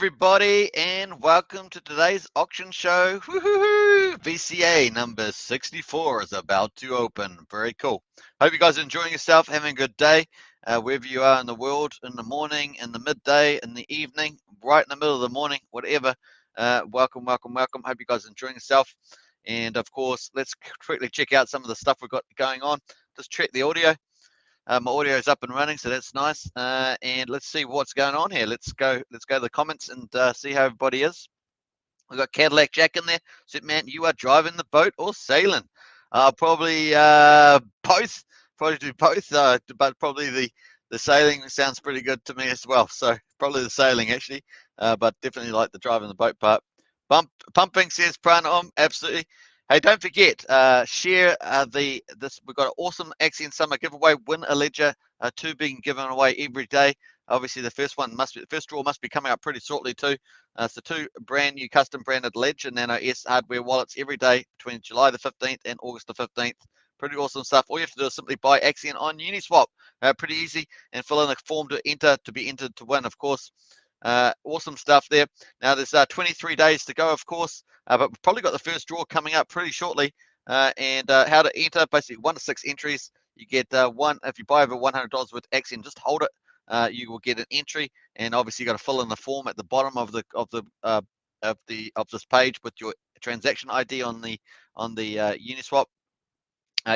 everybody, and welcome to today's auction show. Woohoo! VCA number 64 is about to open. Very cool. Hope you guys are enjoying yourself, having a good day, wherever you are in the world, in the morning, in the midday, in the evening, right in the middle of the morning, whatever. Welcome. Hope you guys are enjoying yourself. And of course, let's quickly check out some of the stuff we've got going on. Just check the audio. My audio is up and running, so that's nice. And let's see what's going on here. Let's go to the comments and see how everybody is. We've got Cadillac Jack in there. So, man, you are driving the boat or sailing? Probably both. Probably do both, but probably the sailing sounds pretty good to me as well. So probably the sailing actually, but definitely like the driving the boat part. Pumping says Pranam, absolutely. Hey, don't forget, share this. We've got an awesome Axion Summer giveaway. Win a ledger, 2 being given away every day. Obviously, the first draw must be coming up pretty shortly too. So 2 brand new custom branded Ledger Nano S hardware wallets every day between July the 15th and August the 15th. Pretty awesome stuff. All you have to do is simply buy Axion on Uniswap. Pretty easy, and fill in a form to enter to be entered to win, of course. Awesome stuff there. Now there's 23 days to go, of course, but we've probably got the first draw coming up pretty shortly. And how to enter, basically 1 to 6 entries. You get one if you buy over $100 with Axion, just hold it. You will get an entry, and obviously you got to fill in the form at the bottom of this page with your transaction ID on the Uniswap.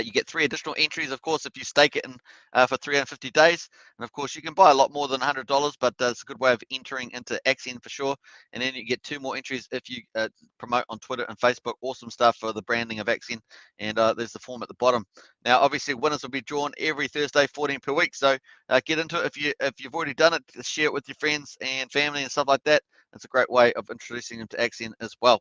You get 3 additional entries, of course, if you stake it in for 350 days. And of course, you can buy a lot more than $100, but it's a good way of entering into Axion for sure. And then you get 2 more entries if you promote on Twitter and Facebook. Awesome stuff for the branding of Axion. And there's the form at the bottom. Now, obviously, winners will be drawn every Thursday, 14 per week. So get into it. If you've already done it, share it with your friends and family and stuff like that. It's a great way of introducing them to Axion as well.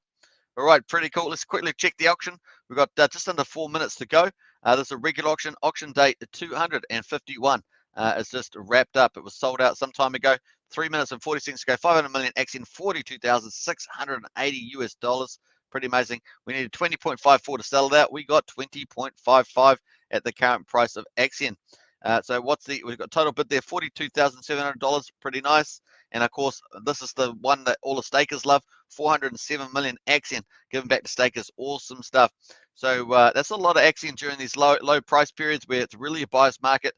All right, pretty cool. Let's quickly check the auction. We've got just under 4 minutes to go. There's a regular auction date 251. It's just wrapped up. It was sold out some time ago. 3 minutes and 40 seconds ago. 500 million Axion, $42,680. Pretty amazing. We needed 20.54 to sell that. We got 20.55 at the current price of Axion. So we've got total bid there, $42,700. Pretty nice. And of course, this is the one that all the stakers love, 407 million Axion given back to stakers. Awesome stuff. So that's a lot of Axion during these low price periods where it's really a buyer's market.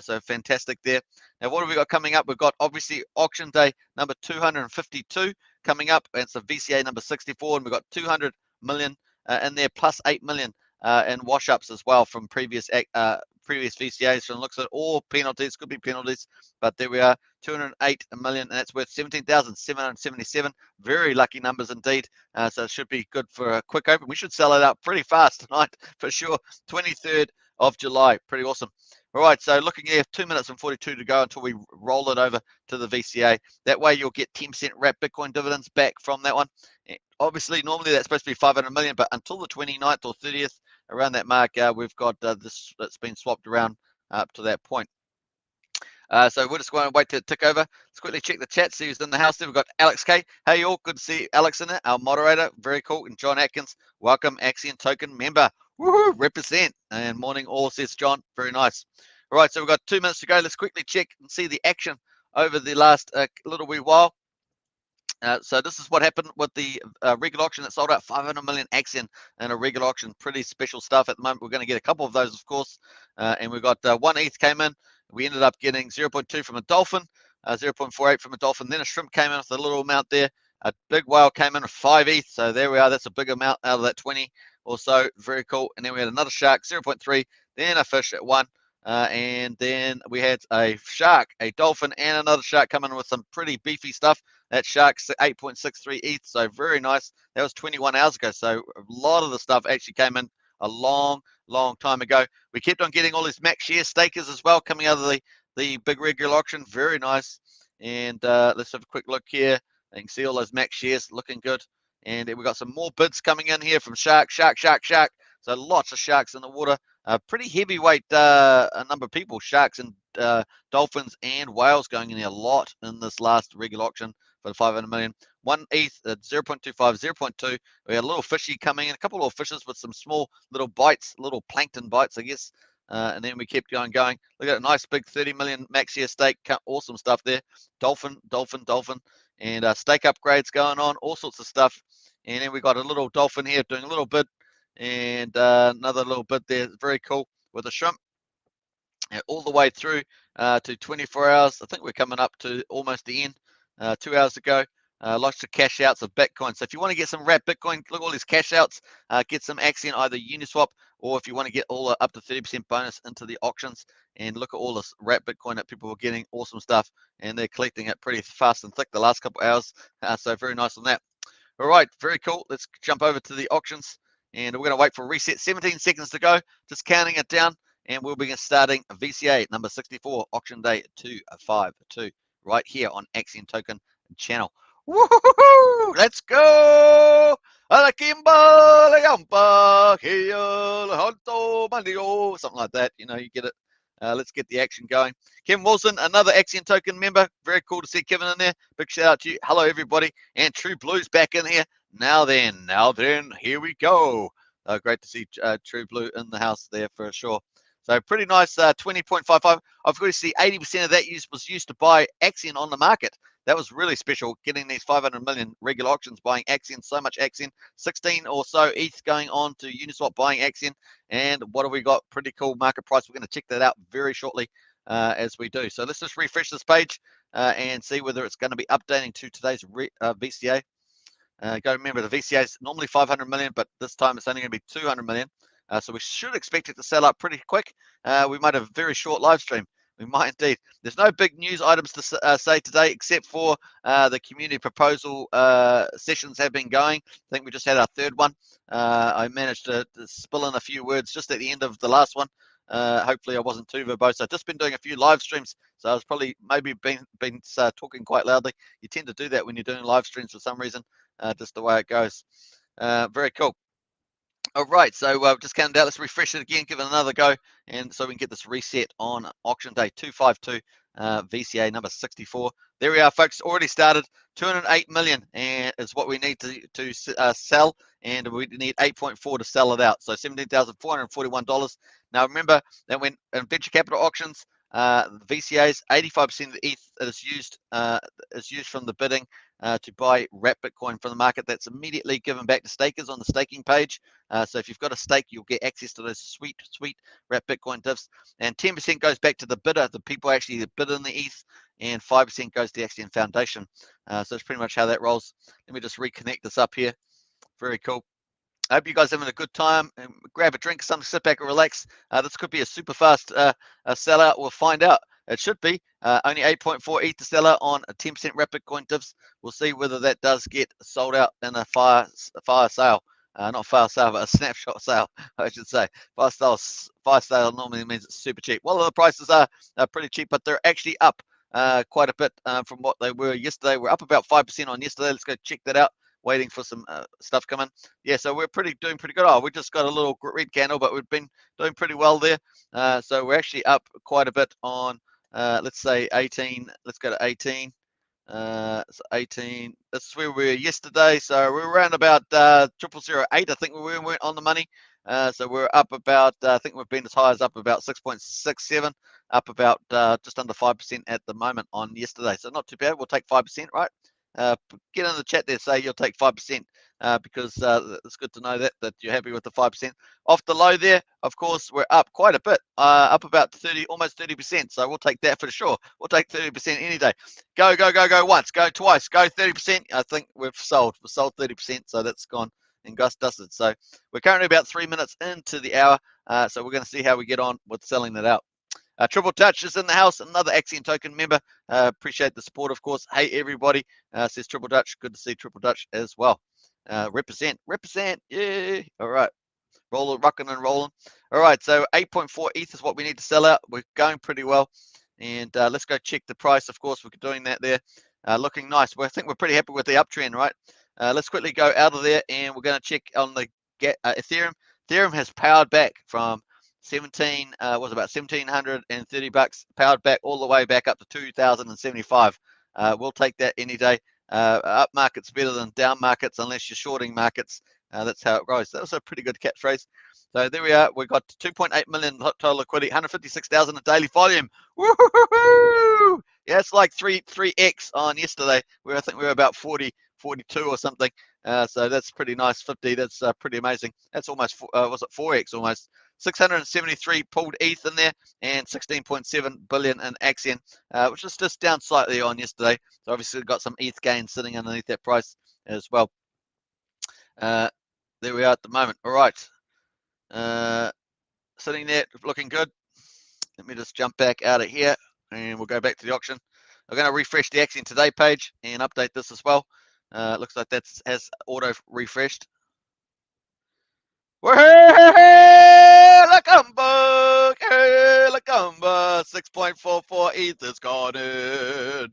So fantastic there. Now, what have we got coming up? We've got obviously auction day number 252 coming up. And it's a VCA number 64, and we've got 200 million in there, plus 8 million in wash-ups as well from previous VCAs. So it looks at all penalties, could be penalties, but there we are, 208 million, and that's worth 17,777. Very lucky numbers indeed. So it should be good for a quick open. We should sell it out pretty fast tonight for sure. 23rd of July, pretty awesome. All right, so looking here, 2 minutes and 42 to go until we roll it over to the VCA. That way you'll get 10% wrap Bitcoin dividends back from that one. Obviously, normally that's supposed to be 500 million, but until the 29th or 30th, around that mark, we've got this that's been swapped around up to that point. So we're just going to wait to tick over. Let's quickly check the chat, see who's in the house there. We've got Alex K. Hey, all. Good to see Alex in it, our moderator. Very cool. And John Atkins, welcome, Axion token member. Woohoo, represent. And morning all, says John. Very nice. All right, so we've got 2 minutes to go. Let's quickly check and see the action over the last little wee while. So this is what happened with the regular auction that sold out 500 million Axion in a regular auction. Pretty special stuff at the moment. We're going to get a couple of those, of course. And we've got 1 ETH came in. We ended up getting 0.2 from a dolphin, 0.48 from a dolphin. Then a shrimp came in with a little amount there. A big whale came in with 5 ETH. So there we are. That's a big amount out of that 20 or so. Very cool. And then we had another shark, 0.3. Then a fish at 1. And then we had a shark, a dolphin, and another shark coming with some pretty beefy stuff. That shark's 8.63 ETH, so very nice. That was 21 hours ago, so a lot of the stuff actually came in a long time ago. We kept on getting all these max share stakers as well coming out of the big regular auction. Very nice. And let's have a quick look here. You can see all those max shares looking good. And we've got some more bids coming in here from shark. So lots of sharks in the water. Pretty heavyweight number of people, sharks and dolphins and whales going in there a lot in this last regular auction for the 500 million. 1 ETH at 0.25, 0.2. We had a little fishy coming in, a couple of fishes with some small little bites, little plankton bites, I guess. And then we kept going. Look at a nice big 30 million max here stake. Awesome stuff there. Dolphin. and stake upgrades going on, all sorts of stuff. And then we got a little dolphin here doing a little bit, and another little bit there, very cool, with a shrimp. All the way through to 24 hours. I think we're coming up to almost the end, 2 hours ago. Lots of cash outs of Bitcoin. So if you want to get some wrapped Bitcoin, look at all these cash outs, get some Axion, either Uniswap, or if you want to get all up to 30% bonus into the auctions, and look at all this wrapped Bitcoin that people are getting, awesome stuff, and they're collecting it pretty fast and thick the last couple of hours. So very nice on that. All right, very cool. Let's jump over to the auctions, and we're going to wait for a reset. 17 seconds to go, just counting it down, and we'll be starting VCA number 64, auction day 252, right here on Axion Token channel. Woohoo! Let's go! Something like that, you know, you get it. Let's get the action going. Kevin Wilson, another Axion Token member. Very cool to see Kevin in there. Big shout out to you. Hello, everybody. And True Blue's back in here. Now then, here we go. Great to see True Blue in the house there for sure. So pretty nice, 20.55. I've got to see 80% of that was used to buy Axion on the market. That was really special, getting these 500 million regular auctions, buying Axion, so much Axion, 16 or so ETH going on to Uniswap, buying Axion. And what have we got? Pretty cool market price. We're going to check that out very shortly as we do. So let's just refresh this page and see whether it's going to be updating to today's VCA. Go remember, the VCA is normally 500 million, but this time it's only going to be 200 million. So we should expect it to sell up pretty quick. We might have a very short live stream. We might indeed. There's no big news items to say today, except for the community proposal sessions have been going. I think we just had our third one. I managed to spill in a few words just at the end of the last one. Hopefully I wasn't too verbose. I've just been doing a few live streams, so I was probably maybe been talking quite loudly. You tend to do that when you're doing live streams for some reason, just the way it goes. Very cool. All right, so just counting down. Let's refresh it again, give it another go, and so we can get this reset on auction day 252, VCA number 64. There we are, folks. Already started. 208 million and is what we need to sell, and we need 8.4 to sell it out. So $17,441. Now remember that when in venture capital auctions, the VCAs, 85% of the ETH is used from the bidding to buy wrapped Bitcoin from the market. That's immediately given back to stakers on the staking page. So if you've got a stake, you'll get access to those sweet wrapped Bitcoin diffs. And 10% goes back to the bidder, the people actually bid in the ETH, and 5% goes to the Axion Foundation. So that's pretty much how that rolls. Let me just reconnect this up here. Very cool. I hope you guys are having a good time. And grab a drink, something, sit back and relax. This could be a super fast sellout. We'll find out. It should be only 8.4 ETH to sell out on a 10% wrapped Bitcoin divs. We'll see whether that does get sold out in a fire sale. Not fire sale, but a snapshot sale, I should say. Fire sale normally means it's super cheap. Well, the prices are pretty cheap, but they're actually up quite a bit from what they were yesterday. We're up about 5% on yesterday. Let's go check that out. Waiting for some stuff coming. Yeah, so we're doing pretty good. Oh, we just got a little red candle, but we've been doing pretty well there. So we're actually up quite a bit on, let's say 18. Let's go to 18. So 18. That's where we were yesterday. So we were around about 0008. I think we were on the money. So we're up about, I think we've been as high as up about 6.67, up about just under 5% at the moment on yesterday. So not too bad. We'll take 5%, right? Get in the chat there, say you'll take 5% because it's good to know that you're happy with the 5%. Off the low there, of course, we're up quite a bit, up about 30, almost 30%. So we'll take that for sure. We'll take 30% any day. Go once, go twice, go 30%. I think we've sold 30%, so that's gone and dusted. So we're currently about 3 minutes into the hour, so we're going to see how we get on with selling that out. Triple Touch is in the house, another Axion Token member. Appreciate the support, of course. Hey, everybody, says Triple Touch. Good to see Triple Touch as well. Represent, yeah. All right, rocking and rolling. All right, so 8.4 ETH is what we need to sell out. We're going pretty well. And let's go check the price. Of course, we're doing that there. Looking nice. Well, I think we're pretty happy with the uptrend, right? Let's quickly go out of there, and we're going to check on the Ethereum. Ethereum has powered back from 17 was about $1,730, powered back all the way back up to 2,075. We'll take that any day. Up markets better than down markets unless you're shorting markets. That's how it goes. That was a pretty good catchphrase. So there we are. We've got 2.8 million total liquidity, 156,000 a daily volume. Woohoo! Yeah, it's like 3x on yesterday. I think we were about 40, 42 or something. So that's pretty nice. 50. That's pretty amazing. That's almost was it 4x almost. 673 pulled ETH in there and 16.7 billion in Axion, which is just down slightly on yesterday. So obviously we've got some ETH gains sitting underneath that price as well. There we are at the moment. All right. Sitting there looking good. Let me just jump back out of here and we'll go back to the auction. I'm going to refresh the Axion Today page and update this as well. Looks like that has auto refreshed. Lacumba, 6.44 ETH is gone in.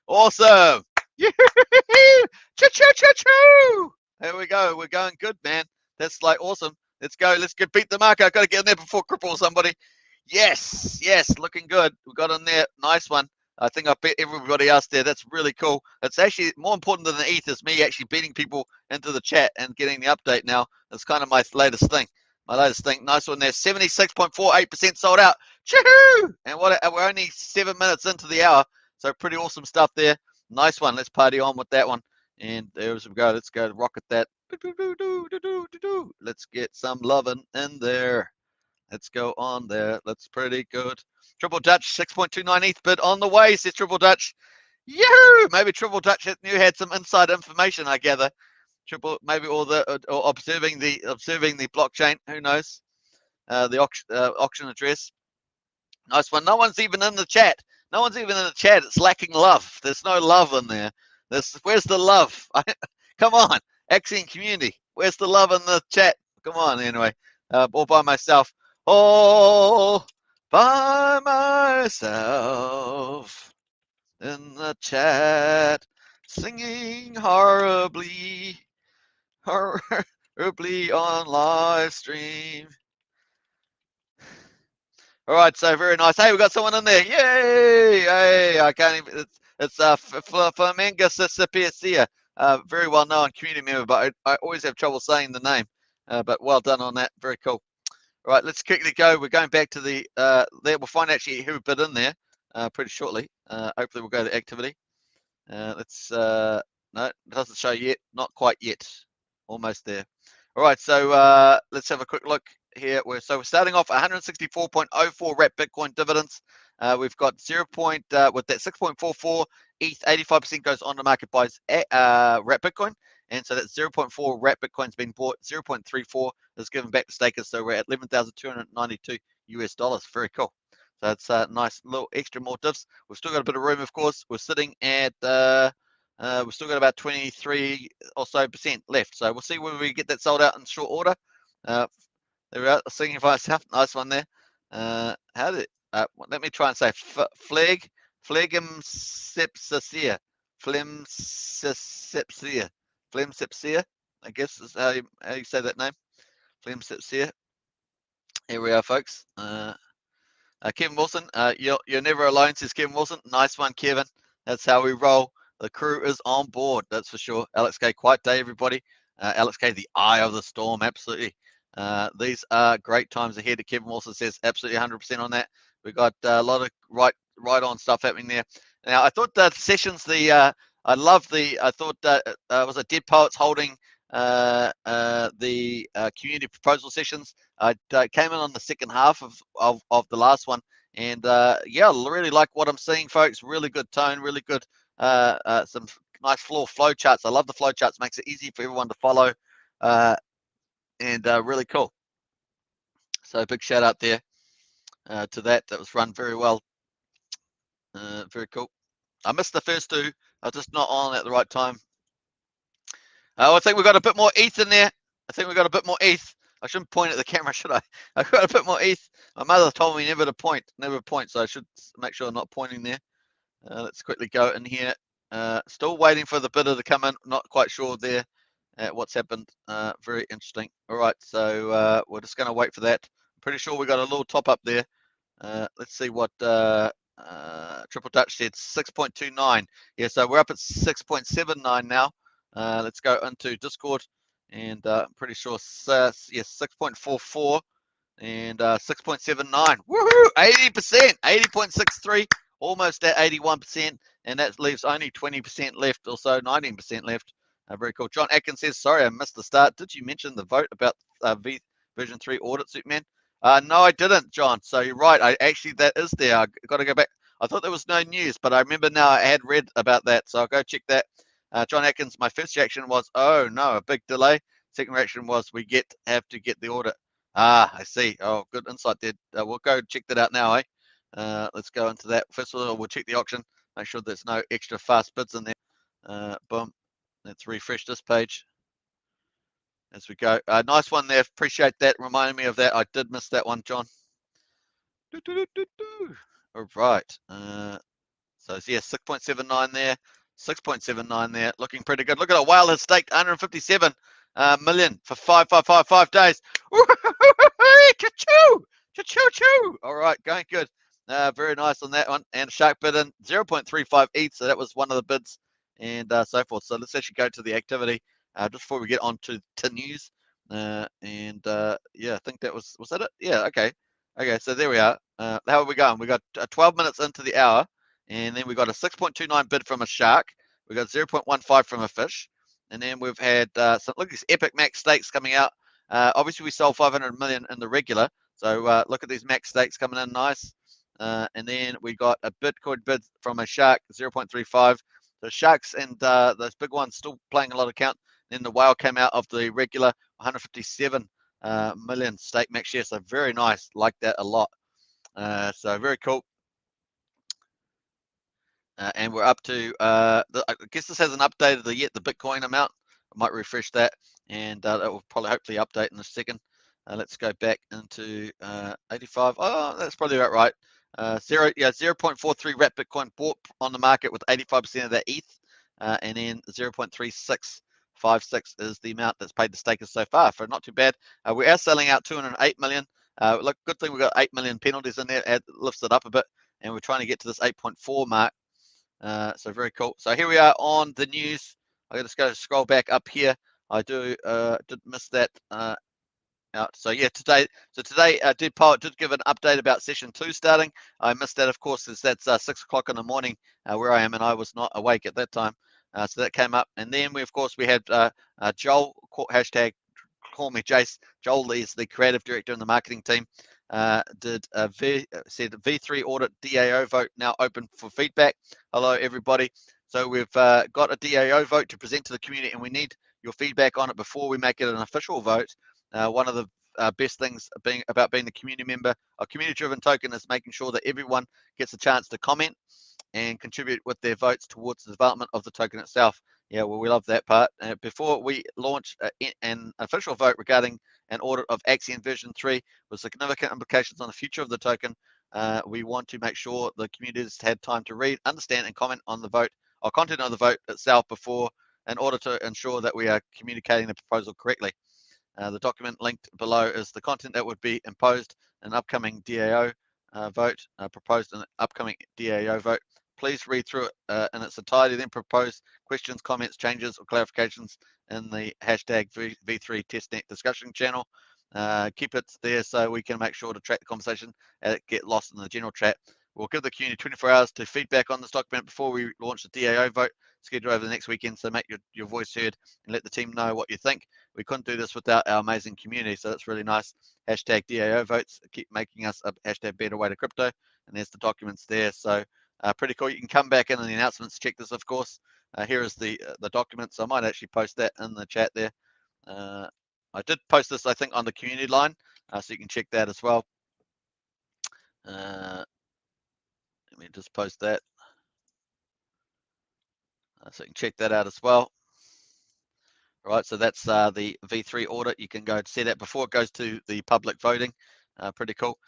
Awesome. Choo-choo-choo-choo. There we go. We're going good, man. That's like awesome. Let's go. Let's get beat the market. I've got to get in there before cripple somebody. Yes, looking good. We got in there. Nice one. I think I bet everybody else there. That's really cool. It's actually more important than the ETH is me actually beating people into the chat and getting the update now. That's kind of my latest thing. Nice one there. 76.48% sold out. Choo-hoo! And we're only 7 minutes into the hour. So pretty awesome stuff there. Nice one. Let's party on with that one. And there we go. Let's go rocket that. Let's get some loving in there. Let's go on there. That's pretty good. Triple Dutch, 6.29 ETH bid on the way, says Triple Dutch. Yahoo! Maybe Triple Dutch had some inside information, I gather. Maybe or observing the blockchain. Who knows? The auction address. Nice one. No one's even in the chat. It's lacking love. There's no love in there. Where's the love? Come on, Axion community. Where's the love in the chat? Come on, anyway. All by myself. All by myself in the chat, singing horribly on live stream. All right, so very nice. Hey, we got someone in there. Yay! Hey, I can't even. It's Flamingus Sapiesia, very well known community member, but I always have trouble saying the name. But well done on that. Very cool. All right, let's quickly go. We're going back to the there. We'll find actually who bid in there pretty shortly. Hopefully, we'll go to activity. No, it doesn't show yet. Not quite yet. Almost there. All right, so let's have a quick look here. We're starting off 164.04 wrap Bitcoin dividends. We've got with that 6.44 ETH, 85% goes on the market buys wrap Bitcoin. And so that 0.4 wrap Bitcoin's been bought, 0.34 is given back to stakers. So we're at $11,292 US. Very cool. So it's a nice little extra more divs. We've still got a bit of room, of course. We're sitting at we've still got about 23 or so % left. So we'll see whether we get that sold out in short order. There we are. Singing for myself. Nice one there. Let me try and say Phlegmsepsia. Phlegmsepsia, I guess is how you say that name. Phlegmsepsia. Here we are, folks. Kevin Wilson, you're never alone, says Kevin Wilson. Nice one, Kevin. That's how we roll. The crew is on board, that's for sure. Alex K, quiet day, everybody. Alex K, the eye of the storm, absolutely. These are great times ahead. Kevin Wilson says absolutely 100% on that. We got a lot of right on stuff happening there. Now, I thought that sessions, I thought was it Dead Poets holding the community proposal sessions. I came in on the second half of the last one, and yeah, really like what I'm seeing, folks. Really good tone, really good, some nice flow charts. I love the flow charts, makes it easy for everyone to follow, and really cool. So big shout out there to that. That was run very well. Very cool. I missed the first two. I was just not on at the right time. I think we've got a bit more ETH in there. I shouldn't point at the camera, should I? I've got a bit more ETH. My mother told me never to point, so I should make sure I'm not pointing there. Let's quickly go in here. Still waiting for the bidder to come in. Not quite sure there what's happened. Very interesting. All right, so we're just going to wait for that. I'm pretty sure we got a little top up there. Let's see what Triple Dutch said. 6.29. Yeah, so we're up at 6.79 now. Let's go into Discord, and I'm pretty sure yes, 6.44 and 6.79. Woohoo! 80%, 80.63. almost at 81%, and that leaves only 20% left, or so 19% left. Very cool. John Atkins says, sorry, I missed the start. Did you mention the vote about version 3 audit, Superman? No, I didn't, John. So you're right. That is there. I got to go back. I thought there was no news, but I remember now I had read about that. So I'll go check that. John Atkins, my first reaction was, oh no, a big delay. Second reaction was, we have to get the audit. I see. Oh, good insight there. We'll go check that out now, eh? Let's go into that. First of all, we'll check the auction. Make sure there's no extra fast bids in there. Boom. Let's refresh this page as we go. Nice one there. Appreciate that. Reminding me of that. I did miss that one, John. All right. So yeah, 6.79 there, 6.79 there. Looking pretty good. Look at it. Whale has staked 157 million for 5 days. Choo-choo! Choo-choo-choo! All right, going good. Very nice on that one. And Shark bid in 0.35 ETH, so that was one of the bids, and so forth. So let's actually go to the activity just before we get on to news. Yeah, I think that was that it? Yeah, okay. Okay, so there we are. How are we going? We got 12 minutes into the hour, and then we got a 6.29 bid from a shark. We got 0.15 from a fish, and then we've had some look at these epic max stakes coming out. Obviously, we sold 500 million in the regular, so look at these max stakes coming in nice. And then we got a Bitcoin bid from a shark, 0.35. The sharks and those big ones still playing a lot of count. Then the whale came out of the regular, 157 million stake max share. So very nice, like that a lot. So very cool. And we're up to, I guess this hasn't updated yet, the Bitcoin amount. I might refresh that, and that will probably hopefully update in a second. Let's go back into 85. Oh, that's probably about right. 0.43 Rat Bitcoin bought on the market with 85% of that ETH, and then 0.3656 is the amount that's paid the stakers so far. For not too bad. We are selling out 208 million. Look, good thing we got 8 million penalties in there. It lifts it up a bit, and we're trying to get to this 8.4 mark. So very cool. So here we are on the news. I just go scroll back up here. I did miss that out. So yeah, today did give an update about session 2 starting. I missed that, of course, as that's 6 o'clock in the morning where I am, and I was not awake at that time. So that came up, and then we had Joel, hashtag call me Jace. Joel is the creative director in the marketing team. Said V3 audit DAO vote now open for feedback. Hello everybody. So we've got a DAO vote to present to the community, and we need your feedback on it before we make it an official vote. One of the best things about being the community member, a community-driven token, is making sure that everyone gets a chance to comment and contribute with their votes towards the development of the token itself. Yeah, well, we love that part. Before we launch an official vote regarding an audit of Axion version 3 with significant implications on the future of the token, we want to make sure the community has had time to read, understand, and comment on the vote or content of the vote itself before, in order to ensure that we are communicating the proposal correctly. The document linked below is the content that would be imposed in upcoming DAO vote, proposed in an upcoming DAO vote. Please read through it in its entirety, then propose questions, comments, changes, or clarifications in the hashtag V3 testnet discussion channel. Keep it there so we can make sure to track the conversation and it get lost in the general chat. We'll give the community 24 hours to feedback on this document before we launch the DAO vote, scheduled over the next weekend, so make your voice heard and let the team know what you think. We couldn't do this without our amazing community, so that's really nice. Hashtag DAO votes keep making us a hashtag better way to crypto, and there's the documents there. So pretty cool. You can come back in the announcements, check this, of course. Here is the documents. I might actually post that in the chat there. I did post this, I think, on the community line, so you can check that as well. Let me just post that, so you can check that out as well. All right, so that's the V3 audit. You can go and see that before it goes to the public voting. Pretty cool.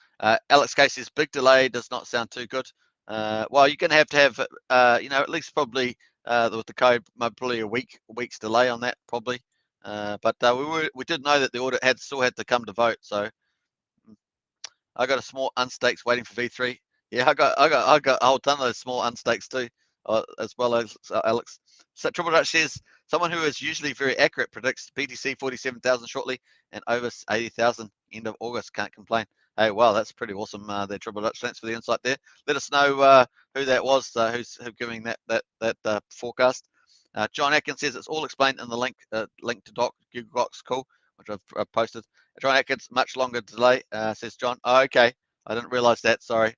Alex Casey's big delay does not sound too good. Well, you're going to have at least probably with the code, probably a week's delay on that probably. But we did know that the audit still had to come to vote. So I got a small unstakes waiting for V3. Yeah, I got a whole ton of those small unstakes too, as well as Alex. So Triple Dutch says, someone who is usually very accurate predicts BTC 47,000 shortly and over 80,000 end of August. Can't complain. Hey, wow, that's pretty awesome there, Triple Dutch. Thanks for the insight there. Let us know who that was, who's giving that forecast. John Atkins says it's all explained in the link to Google Docs, cool, which I've posted. John Atkins, much longer delay, says John. Oh, okay, I didn't realize that, sorry.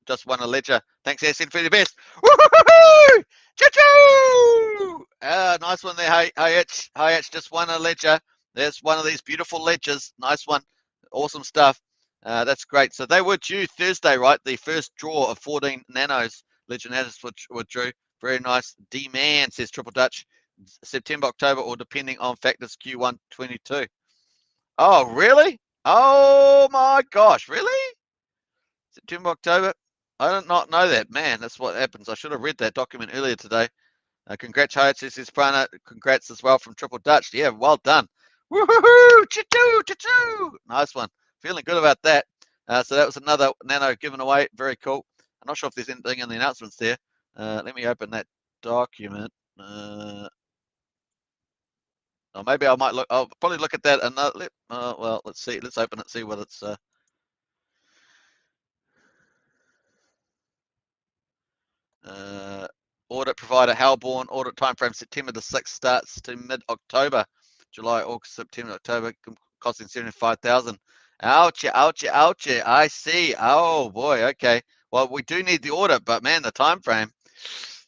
Just won a ledger. Thanks, Axion, for the best. Woohoo! Choo-choo! Nice one there, hey, H just won a ledger. There's one of these beautiful ledgers. Nice one. Awesome stuff. That's great. So they were due Thursday, right? The first draw of 14 nanos, Ledger Nanos, which were drew. Very nice. D-Man, says Triple Dutch. September, October, or depending on factors Q1 22. Oh, really? Oh my gosh, really? September, October? I did not know that. Man, that's what happens. I should have read that document earlier today. Congrats, says Prana. Congrats as well from Triple Dutch. Yeah, well done. Woohoo! Choo-choo! Choo-choo! Nice one. Feeling good about that. So that was another nano given away. Very cool. I'm not sure if there's anything in the announcements there. Let me open that document. Or maybe I might look. I'll probably look at that another. Well, let's see. Let's open it. See what it's. Audit provider Halborn. Audit timeframe September the 6th starts to mid-October. July, August, September, October, costing 75,000. Ouchie, ouchie, ouchie. I see. Oh boy. Okay. Well, we do need the audit, but man, the time frame.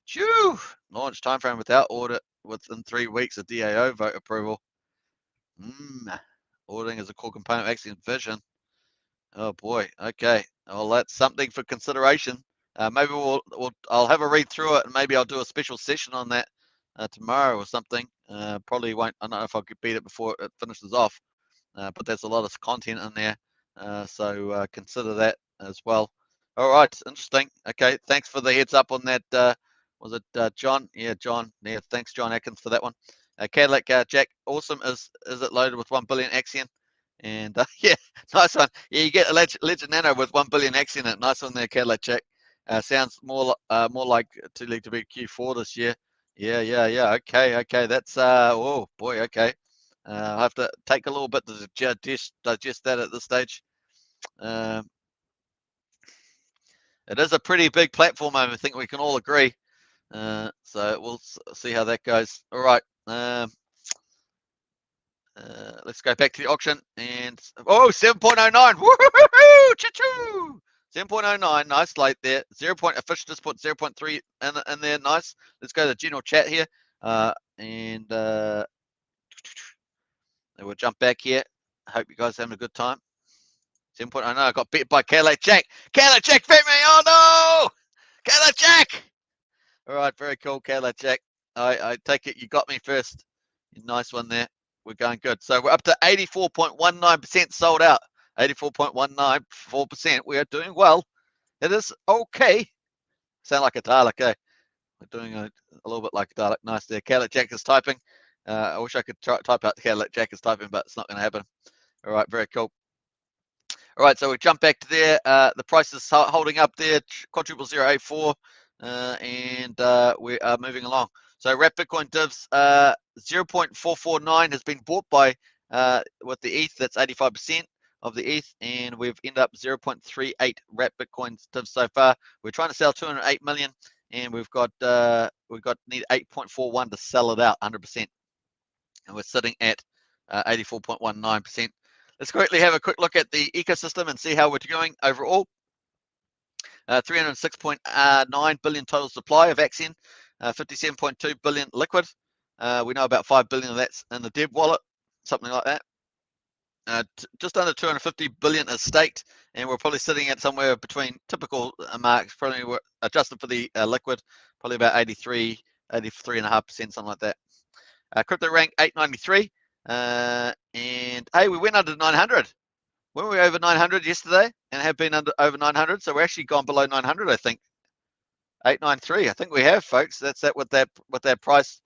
Phew. Launch time frame without audit within 3 weeks of DAO vote approval. Auditing is a core component of Axion's vision. Oh boy. Okay. Well, that's something for consideration. Maybe I'll have a read through it, and maybe I'll do a special session on that tomorrow or something. Probably won't. I don't know if I could beat it before it finishes off, but there's a lot of content in there, so consider that as well. All right, interesting. Okay, thanks for the heads up on that. Was it John? Yeah, John. Yeah, thanks, John Atkins, for that one. Cadillac Jack, awesome. Is it loaded with 1 billion Axion? And yeah, nice one. Yeah, you get a Ledger Nano with 1 billion Axion in it. Nice one there, Cadillac Jack. Sounds more like too late to be Q4 this year. Yeah. Okay. That's oh boy. Okay. I'll have to take a little bit to digest that at this stage. It is a pretty big platform, I think we can all agree. So we'll see how that goes. All right. Let's go back to the auction and 7.09. Woohoo! Choo-choo! 7.09, nice late there. Fish just put 0.3 in there, nice. Let's go to the general chat here, and we'll jump back here. I hope you guys are having a good time. 7.09, I got beat by Cadillac Jack. Cadillac Jack beat me. Oh no! Cadillac Jack. All right, very cool, Cadillac Jack. I take it you got me first. Nice one there. We're going good. So we're up to 84.19% sold out. 84.194%. We are doing well. It is okay. Sound like a Dalek, eh? We're doing a little bit like a Dalek. Nice there. Cadillac Jack is typing. I wish I could type out Cadillac Jack is typing, but it's not going to happen. All right, very cool. All right, so we jump back to there. The price is holding up there. Quadruple 084, and we are moving along. So wrap Bitcoin divs 0.449 has been bought by with the ETH. That's 85% of the ETH, and we've ended up 0.38 wrap Bitcoin divs so far. We're trying to sell 208 million, and we've got need 8.41 to sell it out 100%, and we're sitting at 84.19%. Let's quickly have a quick look at the ecosystem and see how we're doing overall. 306.9 billion total supply of Axion, 57.2 billion liquid. We know about 5 billion of that's in the dev wallet, something like that. Just under 250 billion is staked, and we're probably sitting at somewhere between typical marks, probably we're adjusted for the liquid, probably about 83.5%, something like that. Crypto rank 893. And hey, we went under 900. Weren't we over 900 yesterday and have been over 900? So we're actually gone below 900, I think. 893. I think we have, folks. That's that with that price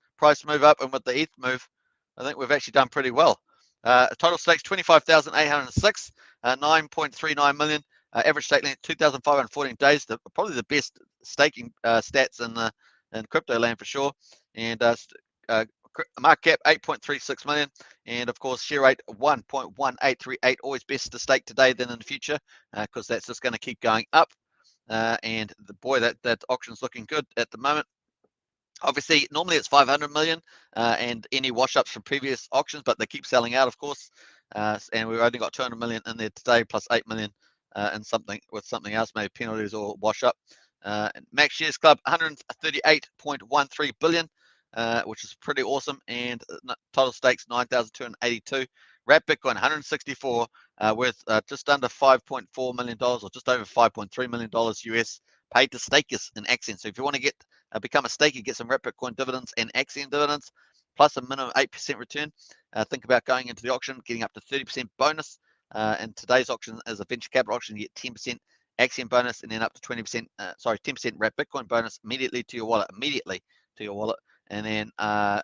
move up and with the ETH move. I think we've actually done pretty well. Total stakes 25,806, 9.39 million. Average stake length 2,514 days. Probably the best staking stats in crypto land for sure. And market cap 8.36 million, and of course share rate 1.1838. Always best to stake today than in the future, because that's just going to keep going up. And boy, that auction's looking good at the moment. Obviously, normally it's 500 million and any wash-ups from previous auctions, but they keep selling out, of course. And we've only got 200 million in there today, plus 8 million and something else, maybe penalties or wash-up. Max Shares Club 138.13 billion, which is pretty awesome, and total stakes 9,282. Wrap Bitcoin 164, worth just under $5.4 million, or just over $5.3 million US, paid to stakers in Axion. So if you want to get become a staker, get some Wrap Bitcoin dividends and Axion dividends, plus a minimum 8% return, think about going into the auction, getting up to 30% bonus. And today's auction is a venture capital auction. You get 10% Axion bonus, and then up to 20%, 10% Wrap Bitcoin bonus immediately to your wallet, and then up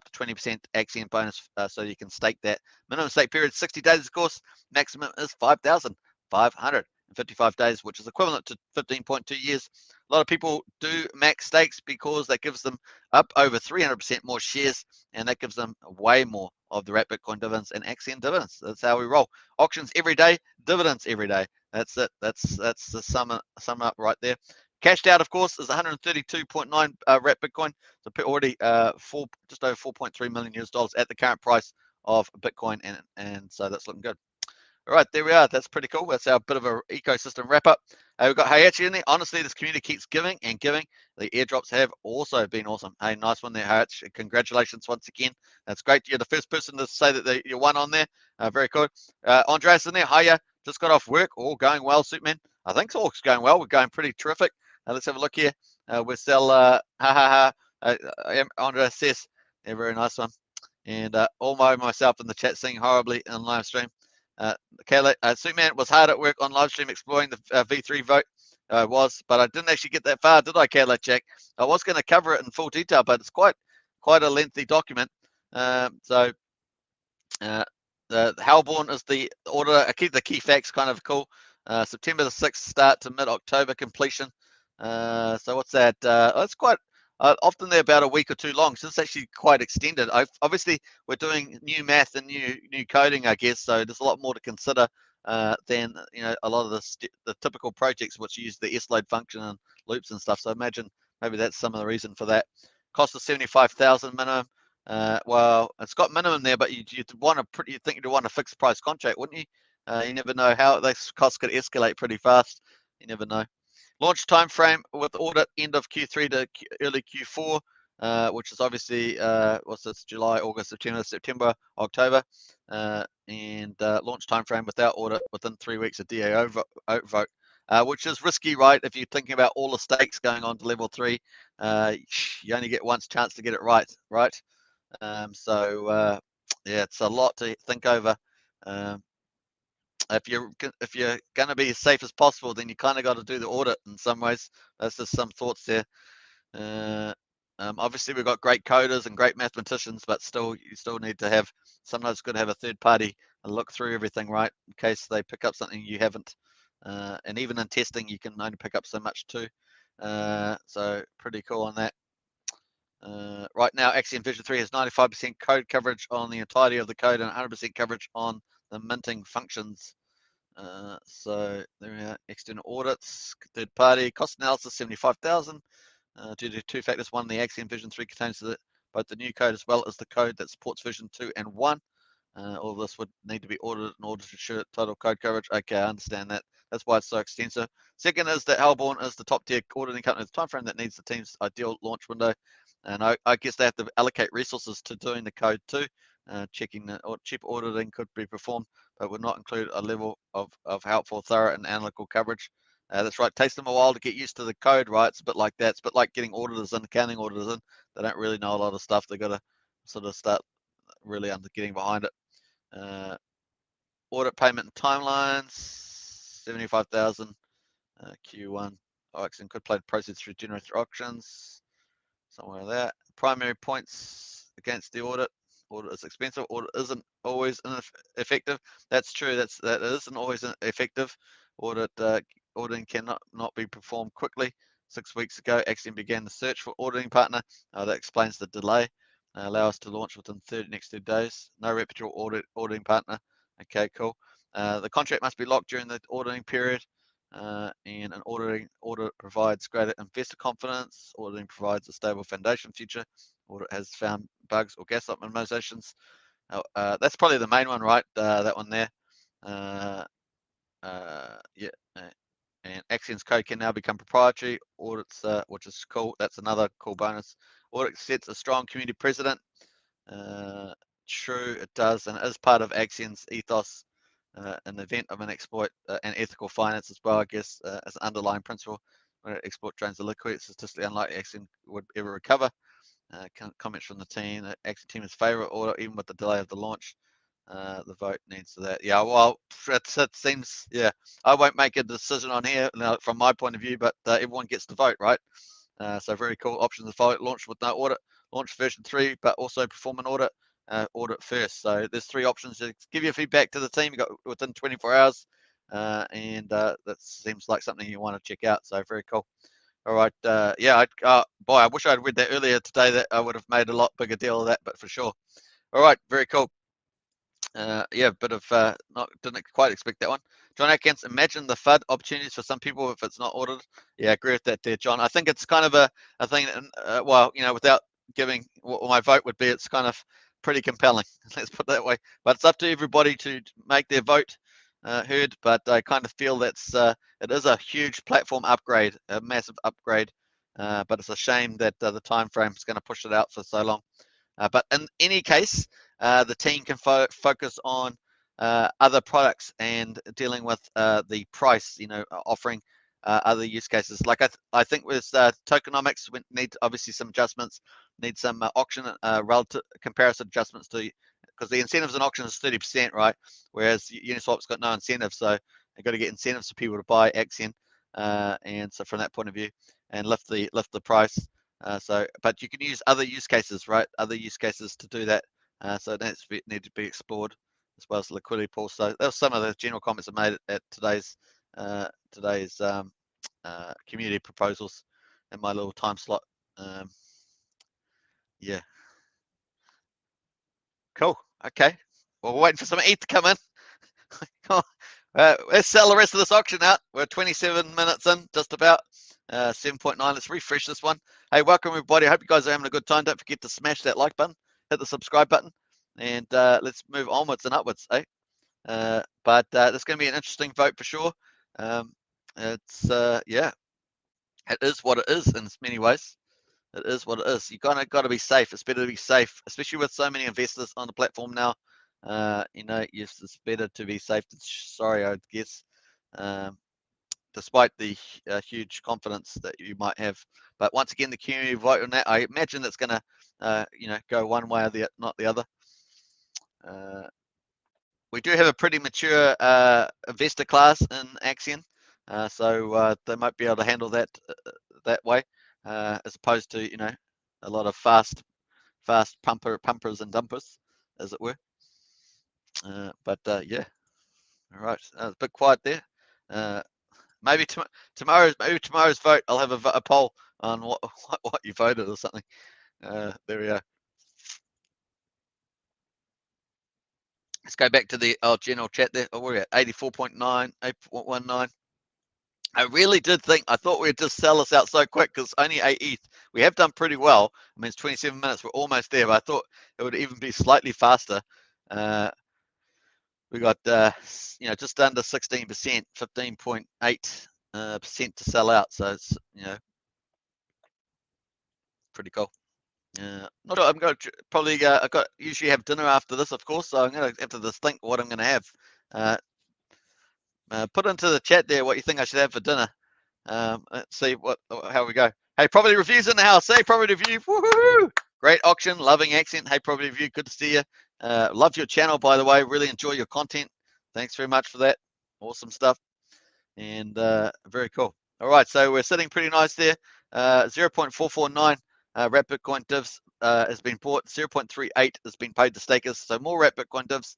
to 20% Axion bonus, so you can stake that. Minimum stake period 60 days, of course. Maximum is 5,555 days, which is equivalent to 15.2 years. A lot of people do max stakes because that gives them up over 300% more shares, and that gives them way more of the Wrap Bitcoin dividends and Axion dividends. That's how we roll. Auctions every day, dividends every day. That's it. That's the sum up right there. Cashed out, of course, is 132.9 Wrap Bitcoin. So already just over 4.3 million US dollars at the current price of Bitcoin, and so that's looking good. All right, there we are. That's pretty cool. That's our bit of an ecosystem wrap up. We've got Hayachi in there. Honestly, this community keeps giving and giving. The airdrops have also been awesome. Hey, nice one there, Hayachi. Congratulations once again. That's great. You're the first person to say that you won on there. Very cool. Andreas in there. Hiya. Just got off work. All going well, Superman. I think it's all going well. We're going pretty terrific. Let's have a look here. We sell Andreas says, yeah, very nice one. And myself in the chat singing horribly in live stream. Superman was hard at work on live stream exploring the V3 vote. But I didn't actually get that far, did I, Kayla Jack? I was going to cover it in full detail, but it's quite a lengthy document. The Halborn is the order. I keep the key facts kind of cool. September the 6th start to mid-October completion. So what's that? It's quite often they're about a week or two long, so it's actually quite extended. Obviously, we're doing new math and new coding, I guess. So there's a lot more to consider than a lot of the typical projects which use the S-load function and loops and stuff. So imagine maybe that's some of the reason for that. Cost of 75,000 minimum. Well, it's got minimum there, but you'd think you'd want a fixed price contract, wouldn't you? You never know how those costs could escalate pretty fast. You never know. Launch time frame with audit end of Q3 to early Q4, which is obviously what's this? July, August, September, October, and launch time frame without audit within 3 weeks of DAO vote, which is risky, right? If you're thinking about all the stakes going on to level 3, you only get one chance to get it right? Yeah, it's a lot to think over. If you're going to be as safe as possible, then you kind of got to do the audit in some ways. That's just some thoughts there. Obviously, we've got great coders and great mathematicians, but you still need to have, sometimes it's good to have a third party and look through everything, right, in case they pick up something you haven't. And even in testing, you can only pick up so much too. So pretty cool on that. Right now, Axion Vision 3 has 95% code coverage on the entirety of the code and 100% coverage on the minting functions. So there we are. External audits, third party cost analysis 75,000 due to two factors. One, the Axion Vision 3 contains both the new code as well as the code that supports Vision 2 and 1. All of this would need to be audited in order to ensure total code coverage. Okay, I understand that. That's why it's so extensive. Second is that Halborn is the top tier auditing company with the time frame that needs the team's ideal launch window. And I guess they have to allocate resources to doing the code too. Checking that cheap auditing could be performed, but would not include a level of helpful, thorough, and analytical coverage. That's right. It takes them a while to get used to the code, right? It's a bit like that. It's a bit like getting auditors in, accounting auditors in. They don't really know a lot of stuff. They've got to sort of start really getting behind it. Audit payment and timelines, 75,000. Q1. Axion could play the proceeds through generated auctions. Somewhere like that. Primary points against the audit. Audit is expensive. Audit isn't always effective. That's true. That isn't always effective. Auditing cannot be performed quickly. 6 weeks ago, Axion began the search for auditing partner. That explains the delay. allow us to launch within next 30 days. No reputable auditing partner. Okay, cool. The contract must be locked during the auditing period, and an audit provides greater investor confidence. Auditing provides a stable foundation future. Audit has found bugs or gas optimizations. That's probably the main one, right? That one there. Yeah. And Axion's code can now become proprietary. Audits, which is cool. That's another cool bonus. Audit sets a strong community precedent. True, it does, and it is part of Axion's ethos. In the event of an exploit and ethical finance as well, I guess, as an underlying principle. When an exploit drains the liquidity, it's statistically unlikely Axion would ever recover. Comments from the team. The Axion team is favourite audit, even with the delay of the launch. The vote needs to that. Yeah, well, it seems, yeah, I won't make a decision on here from my point of view, but everyone gets to vote, right? So very cool. Options to vote. Launch with no audit. Launch version 3, but also perform an audit. Audit first. So there's 3 options to give your feedback to the team. You got within 24 hours, and that seems like something you want to check out. So very cool. All right. Yeah. Boy, I wish I'd read that earlier today. That I would have made a lot bigger deal of that, but for sure. All right. Very cool. Yeah, bit of didn't quite expect that one. John Atkins, imagine the FUD opportunities for some people if it's not audited. Yeah, I agree with that there, John. I think it's kind of a thing that, well, you know, without giving what my vote would be, it's kind of pretty compelling. Let's put it that way. But it's up to everybody to make their vote heard. But I kind of feel that's it is a huge platform upgrade, a massive upgrade. But it's a shame that the time frame is going to push it out for so long. But in any case, the team can focus on other products and dealing with the price, you know, offering other use cases. Like I think with tokenomics, we need obviously some adjustments, need some auction relative comparison adjustments to, because the incentives in auction is 30%, right? Whereas Uniswap's got no incentive, so they've got to get incentives for people to buy Axion, and so from that point of view, and lift the price. But you can use other use cases, right? Other use cases to do that. So that's need to be explored, as well as the liquidity pool. So that was some of the general comments I made at today's community proposals in my little time slot. Yeah. Cool. Okay. Well, we're waiting for some ETH to come in. Let's sell the rest of this auction out. We're 27 minutes in, just about. 7.9. Let's refresh this one. Hey, welcome everybody. I hope you guys are having a good time. Don't forget to smash that like button, hit the subscribe button, and let's move onwards and upwards. But it's going to be an interesting vote for sure. It's yeah, it is what it is in many ways. It is what it is. You kind of got to be safe. It's better to be safe, especially with so many investors on the platform now. You know, yes, it's better to be safe than sorry, I guess. Despite the huge confidence that you might have. But once again, the community vote on that, I imagine it's going to, you know, go one way or not the other. We do have a pretty mature investor class in Axion, so they might be able to handle that that way, as opposed to, you know, a lot of fast pumpers and dumpers, as it were. But yeah, all right, a bit quiet there. Maybe tomorrow's vote, I'll have a poll on what you voted or something. There we go. Let's go back to the general chat there. Oh, we're at 84.9, 8.19. I really did think, I thought we'd just sell this out so quick because only 8 ETH. We have done pretty well. I mean, it's 27 minutes. We're almost there, but I thought it would even be slightly faster. We got, you know, just under 16%, 15.8% to sell out. So it's, you know, pretty cool. Not sure, I'm going to probably, I got usually have dinner after this, of course, so I'm going to have to just think what I'm going to have. Put into the chat there what you think I should have for dinner. Let's see how we go. Hey, property reviews in the house. Hey, property review. Woohoo! Great auction. Loving Axion. Hey, property review. Good to see you. Love your channel, by the way. Really enjoy your content. Thanks very much for that. Awesome stuff. And very cool. All right, so we're sitting pretty nice there. 0.449 wrapped Bitcoin divs has been bought. 0.38 has been paid to stakers. So more wrapped Bitcoin divs.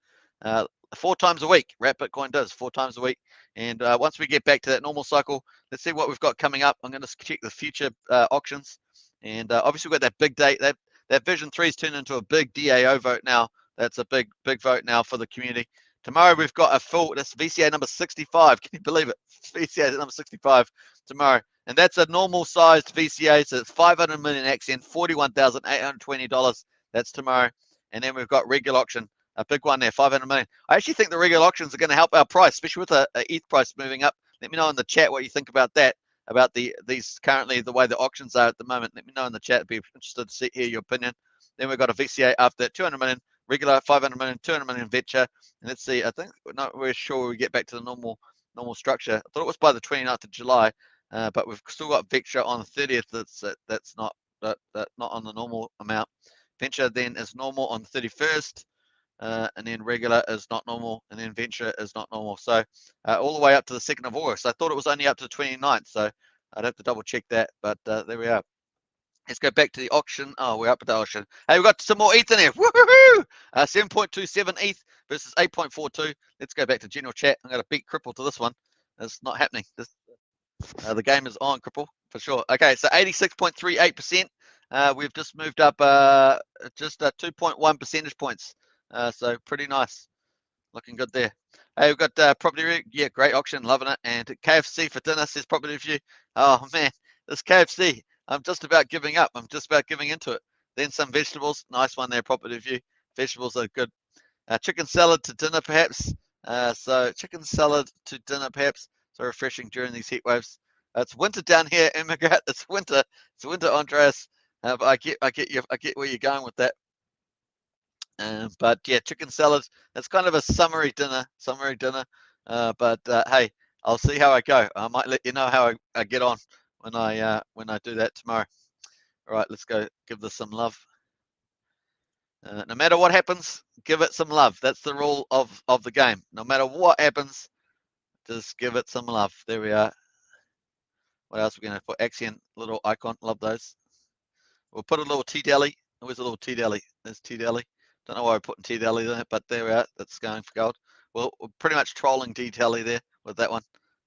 4 times a week. Wrapped Bitcoin does 4 times a week. And once we get back to that normal cycle, let's see what we've got coming up. I'm going to check the future auctions. And obviously we've got that big date. That Vision 3's turned into a big DAO vote now. That's a big vote now for the community. Tomorrow we've got a full, that's VCA number 65. Can you believe it? VCA number 65 tomorrow. And that's a normal sized VCA. So it's 500 million AXN, $41,820. That's tomorrow. And then we've got regular auction, a big one there, 500 million. I actually think the regular auctions are going to help our price, especially with a ETH price moving up. Let me know in the chat what you think about that, about these currently the way the auctions are at the moment. Let me know in the chat. I'd be interested to hear your opinion. Then we've got a VCA after 200 million, regular 500 million, 200 million venture. And let's see, I think we're sure we get back to the normal structure. I thought it was by the 29th of July, but we've still got venture on the 30th. That's not on the normal amount. Venture then is normal on the 31st. And then regular is not normal, and then venture is not normal. So all the way up to the 2nd of August. I thought it was only up to the 29th, so I'd have to double check that, but there we are. Let's go back to the auction. Oh, we're up at the auction. Hey, we've got some more ETH in here. Woohoo! 7.27 ETH versus 8.42. Let's go back to general chat. I'm going to beat Cripple to this one. It's not happening. The game is on, Cripple, for sure. Okay, so 86.38%. We've just moved up just 2.1 percentage points. So pretty nice. Looking good there. Hey, we've got property. Yeah, great auction. Loving it. And KFC for dinner, says property review. Oh, man, this KFC. I'm just about giving up. I'm just about giving into it. Then some vegetables. Nice one there, property review. Vegetables are good. Chicken salad to dinner, perhaps. So chicken salad to dinner, perhaps. So refreshing during these heat waves. It's winter down here, Immigrant. It's winter. It's winter, Andreas. But I get where you're going with that. But yeah, chicken salad. That's kind of a summery dinner. But hey, I'll see how I go. I might let you know how I get on when I do that tomorrow. All right, let's go give this some love. No matter what happens, give it some love. That's the rule of the game. No matter what happens, just give it some love. There we are. What else are we going to put? Axion, little icon. Love those. We'll put a little tea deli. Where's a little tea deli? There's tea deli. Don't know why we're putting tea deli there, but there we are. That's going for gold. Well, we're pretty much trolling tea deli there with that one.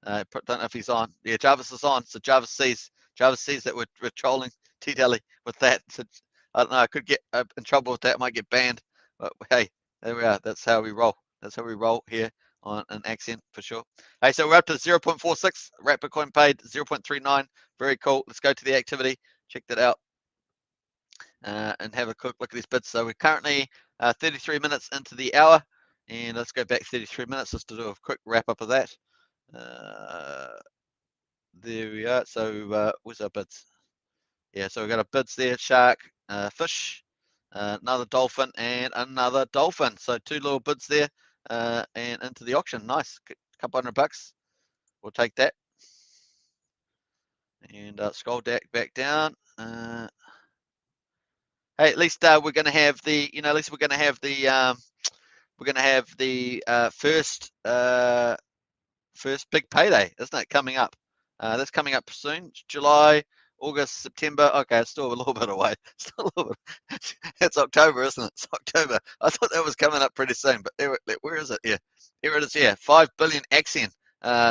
Don't know if he's on. Yeah, Jarvis is on. So Jarvis sees that we're trolling tea deli with that. So I don't know. I could get in trouble with that. I might get banned. But hey, there we are. That's how we roll. That's how we roll here on an Axion for sure. Hey, so we're up to 0.46. Rat Bitcoin paid 0.39. Very cool. Let's go to the activity. Check that out. And have a quick look at these bids. So we're currently 33 minutes into the hour, and let's go back 33 minutes just to do a quick wrap up of that. There we are. So where's our bids? Yeah, so we've got our bids there: shark, fish, another dolphin, and another dolphin. So two little bids there, and into the auction. Nice, couple $100. We'll take that. And scroll back down. Hey, at least we're going to have the, at least we're going to have the, first big payday, isn't it, coming up? That's coming up soon, July, August, September. Okay, it's still a little bit away. Still a little bit. It's October, isn't it? It's October. I thought that was coming up pretty soon, but where is it? Yeah, here it is. Yeah, 5 billion Axion.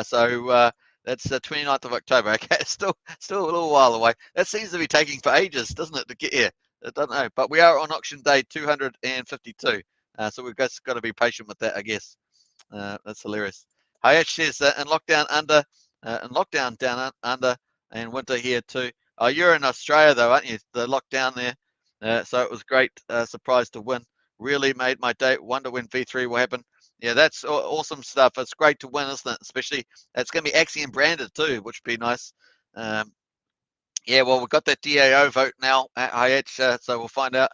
So that's the 29th of October. Okay, still a little while away. That seems to be taking for ages, doesn't it, to get here? I don't know, but we are on auction day 252, so we've just got to be patient with that, I guess. That's hilarious. Hayesh says in lockdown down under, and winter here too. Oh, you're in Australia though, aren't you? The lockdown there, so it was great surprise to win. Really made my day. Wonder when V3 will happen. Yeah, that's awesome stuff. It's great to win, isn't it? Especially it's going to be Axion branded too, which would be nice. Yeah, well, we've got that DAO vote now at Hayech, so we'll find out.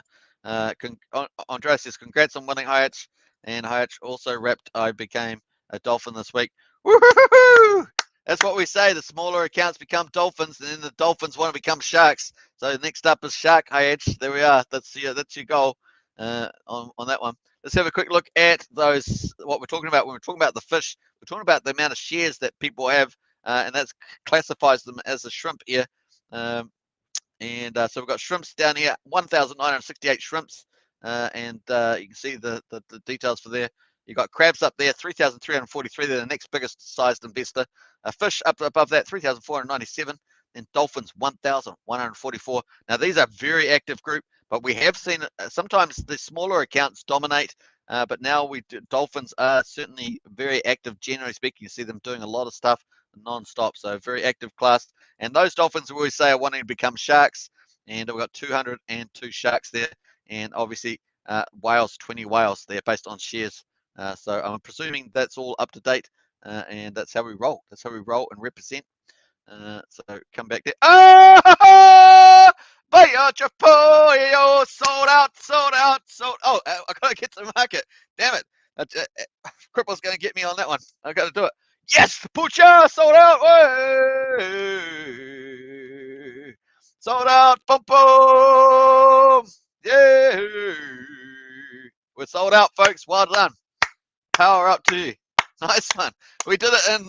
Andreas says, congrats on winning Hayech. And Hayech also rapped, I became a dolphin this week. Woohoo! That's what we say. The smaller accounts become dolphins, and then the dolphins want to become sharks. So next up is shark, Hayech. There we are. That's your goal on that one. Let's have a quick look at those, what we're talking about. When we're talking about the fish, we're talking about the amount of shares that people have, and that classifies them as a shrimp here. So we've got shrimps down here, 1,968 shrimps, and you can see the details for there. You've got crabs up there, 3,343. They're the next biggest sized investor. Fish up above that, 3,497. And dolphins, 1,144. Now, these are very active group, but we have seen sometimes the smaller accounts dominate. But now Dolphins are certainly very active. Generally speaking, you see them doing a lot of stuff non-stop. So very active class. And those Dolphins we always say are wanting to become sharks. And we've got 202 sharks there. And obviously whales, 20 whales there based on shares. So I'm presuming that's all up to date. And that's how we roll. That's how we roll and represent. So come back there. Ah! Sold out. Oh, I gotta get to the market. Damn it. Cripple's gonna get me on that one. I gotta do it. Yes, Pucha sold out. Way. Sold out. Boom, boom. Yeah. We're sold out, folks. Well done. Power up to you. Nice one. We did it in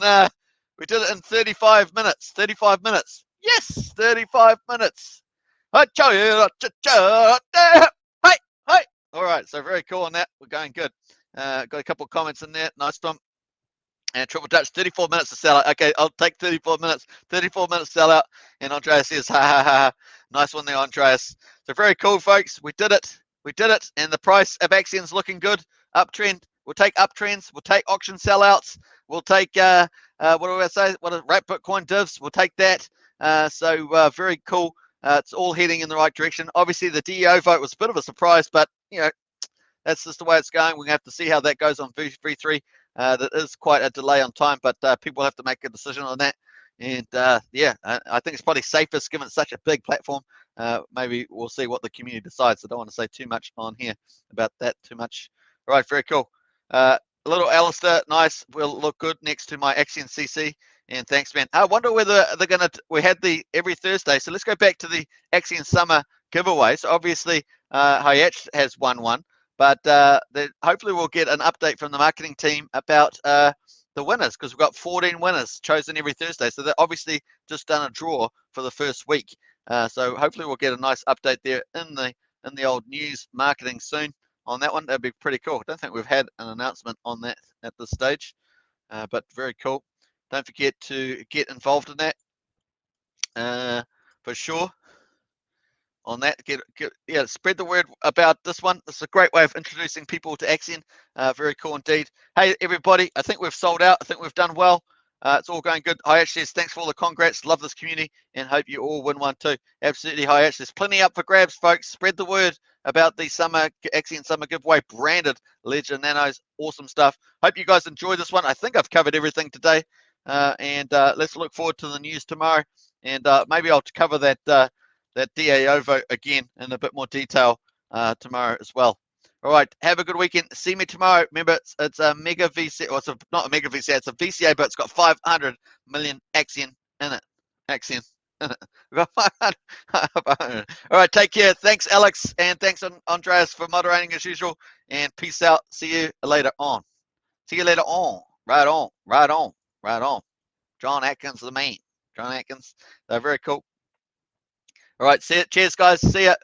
35 minutes. 35 minutes. Yes, 35 minutes. Hey. All right, so very cool on that. We're going good. Got a couple of comments in there. Nice one. And Triple Dutch, 34 minutes to sell out. Okay, I'll take 34 minutes. 34 minutes to sell out. And Andreas says, ha, ha, ha. Nice one there, Andreas. So very cool, folks. We did it. We did it. And the price of Axion's looking good. Uptrend. We'll take uptrends. We'll take auction sellouts. We'll take, what do I say? What are wrap Bitcoin divs? We'll take that. So very cool. It's all heading in the right direction. Obviously, the DEO vote was a bit of a surprise, but, you know, that's just the way it's going. We're going to have to see how that goes on V3. That is quite a delay on time, but people have to make a decision on that. And yeah, I think it's probably safest given it's such a big platform. Maybe we'll see what the community decides. I don't want to say too much on here about that too much. All right, very cool. A little Alistair, nice. Will look good next to my Axion CC. And thanks, man. I wonder whether they're going to, we had the every Thursday. So let's go back to the Axion summer giveaway. So obviously, Hayach has won one. But hopefully we'll get an update from the marketing team about the winners, because we've got 14 winners chosen every Thursday. So they're obviously just done a draw for the first week. So hopefully we'll get a nice update there in the old news marketing soon on that one. That'd be pretty cool. I don't think we've had an announcement on that at this stage, but very cool. Don't forget to get involved in that for sure. On that, yeah, spread the word about this one. It's a great way of introducing people to Axion. Very cool indeed. Hey, everybody, I think we've sold out. I think we've done well. It's all going good. Hayach says, thanks for all the congrats. Love this community and hope you all win one too. Absolutely, Hayach. There's plenty up for grabs, folks. Spread the word about the Axion summer giveaway, branded Ledger Nanos. Awesome stuff. Hope you guys enjoy this one. I think I've covered everything today. And let's look forward to the news tomorrow. And maybe I'll cover that DAO vote again in a bit more detail tomorrow as well. All right, have a good weekend. See me tomorrow. Remember, it's a mega VCA, or it's not a mega VCA, it's a VCA, but it's got 500 million Axion in it. Axion. We've got 500. All right, take care. Thanks, Alex, and thanks, Andreas, for moderating as usual. And peace out. See you later on. See you later on. Right on. Right on. Right on. John Atkins, the man. John Atkins. They're very cool. All right, see it. Cheers, guys. See ya.